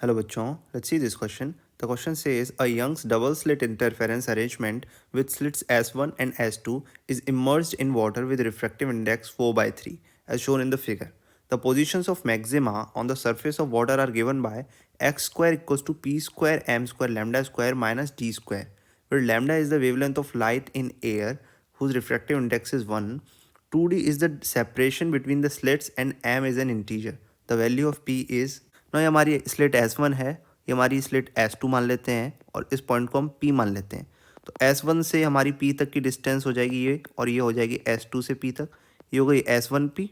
Hello बच्चों, let's see this question. The question says a Young's double slit interference arrangement with slits S1 and S2 is immersed in water with refractive index 4/3 as shown in the figure. The positions of maxima on the surface of water are given by x square equals to p square m square lambda square minus d square, where lambda is the wavelength of light in air whose refractive index is 1. 2d is the separation between the slits and m is an integer. The value of p is ना ये हमारी slit S1 है, ये हमारी slit S2 मान लेते हैं और इस पॉइंट को हम P मान लेते हैं। तो S1 से हमारी P तक की डिस्टेंस हो जाएगी ये, और ये हो जाएगी S2 से P तक। ये हो गई S1P,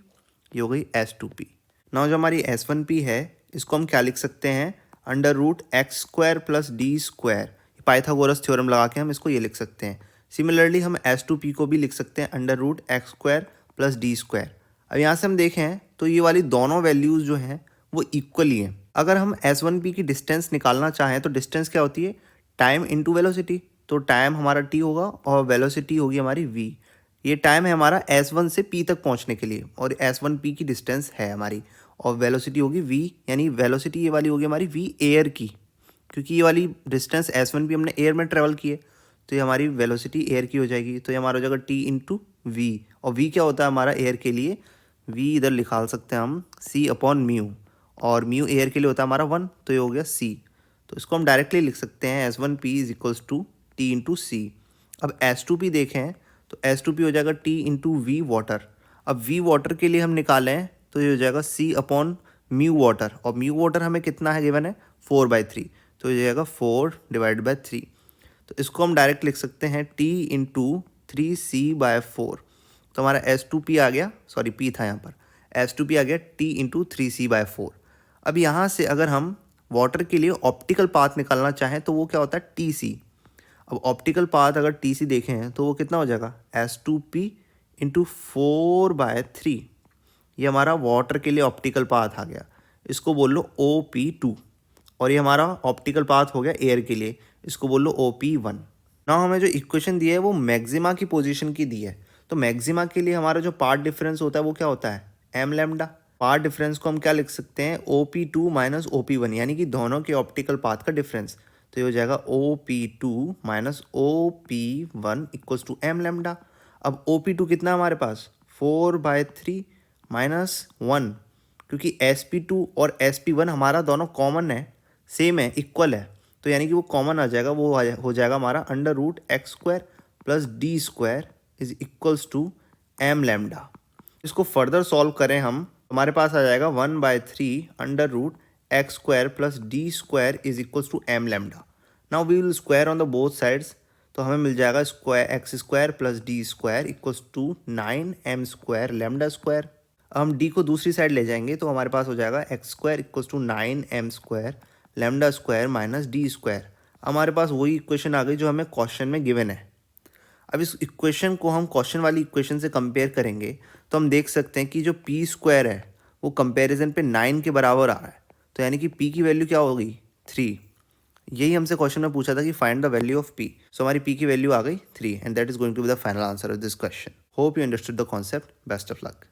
ये हो गई S2P। ना जो हमारी S1P है इसको हम क्या लिख सकते हैं, under root x square plus d square, Pythagoras theorem लगा के हम इसको ये लिख सकते हैं। सिमिलरली हम S2P को भी लिख सकते हैं under root x square plus d square. अब यहाँ से हम देखें तो ये वाली दोनों वैल्यूज़ जो हैं वो इक्वली है। अगर हम S1P की डिस्टेंस निकालना चाहें तो डिस्टेंस क्या होती है, टाइम इनटू वेलोसिटी। तो टाइम हमारा t होगा और वेलोसिटी होगी हमारी v। ये टाइम है हमारा S1 से P तक पहुंचने के लिए, और S1P की डिस्टेंस है हमारी, और वेलोसिटी होगी v, यानी वेलोसिटी ये वाली होगी हमारी v एयर की, क्योंकि ये वाली डिस्टेंस S1P हमने एयर में ट्रेवल की है, तो ये हमारी वेलोसिटी एयर की हो जाएगी। तो ये हमारा हो जाएगा t इंटू वी, और v क्या होता है हमारा एयर के लिए, v इधर लिखा सकते हैं हम c अपॉन म्यू, और म्यू एयर के लिए होता है हमारा 1, तो ये हो गया c। तो इसको हम डायरेक्टली लिख सकते हैं S1P is equals to T into C. अब S2P देखें तो S2P हो जाएगा टी इंटू वी वाटर। अब वी वाटर के लिए हम निकालें तो ये हो जाएगा c अपॉन म्यू वाटर, और म्यू वाटर हमें कितना है गिवन है 4/3, तो ये हो जाएगा 4/3। तो इसको हम डायरेक्ट लिख सकते हैं t इंटू 3c/4। तो हमारा S2P आ गया, सॉरी P था यहाँ पर, S2P आ गया t इंटू 3c/4। अब यहाँ से अगर हम वाटर के लिए ऑप्टिकल पाथ निकालना चाहें तो वो क्या होता है TC। अब ऑप्टिकल पाथ अगर TC देखें तो वो कितना हो जाएगा S2P इंटू 4/3। ये हमारा वाटर के लिए ऑप्टिकल पाथ आ गया, इसको बोल लो OP2। और ये हमारा ऑप्टिकल पाथ हो गया एयर के लिए, इसको बोल लो OP1। ना हमें जो इक्वेशन दी है वो मैक्सिमा की पोजीशन की दी है, तो मैक्सिमा के लिए हमारा जो पार्ट डिफरेंस होता है वो क्या होता है m लैम्डा। पार्ट डिफरेंस को हम क्या लिख सकते हैं OP2 माइनस OP1, यानी कि दोनों के ऑप्टिकल पाथ का डिफरेंस। तो ये हो जाएगा OP2 minus OP1 equals to m lambda. अब OP2 कितना हमारे पास 4/3 माइनस 1, क्योंकि SP2 और SP1 हमारा दोनों कॉमन है, सेम है, इक्वल है, तो यानी कि वो कॉमन आ जाएगा, वो हो जाएगा हमारा under root x square plus d square is equals to m lambda. इसको फर्दर सॉल्व करें हम, हमारे पास आ जाएगा 1/3 under root x square plus d square is equals to m lambda. Now we will square on the both sides, तो हमें मिल जाएगा square x square plus d square equals to 9m square lambda square. हम d को दूसरी side ले जाएंगे तो हमारे पास हो जाएगा x square equals to 9m square lambda square minus d square. हमारे पास वही इक्वेशन आ गई जो हमें क्वेश्चन में गिवन है। अब इस इक्वेशन को हम क्वेश्चन वाली इक्वेशन से कंपेयर करेंगे तो हम देख सकते हैं कि जो पी स्क्वायर है वो कंपैरिजन पे 9 के बराबर आ रहा है, तो यानी कि पी की वैल्यू क्या होगी 3। यही हमसे क्वेश्चन में पूछा था कि find the value of P, so हमारी पी की वैल्यू आ गई 3, and that is going to be the final answer of this question. Hope you understood the concept. Best of luck.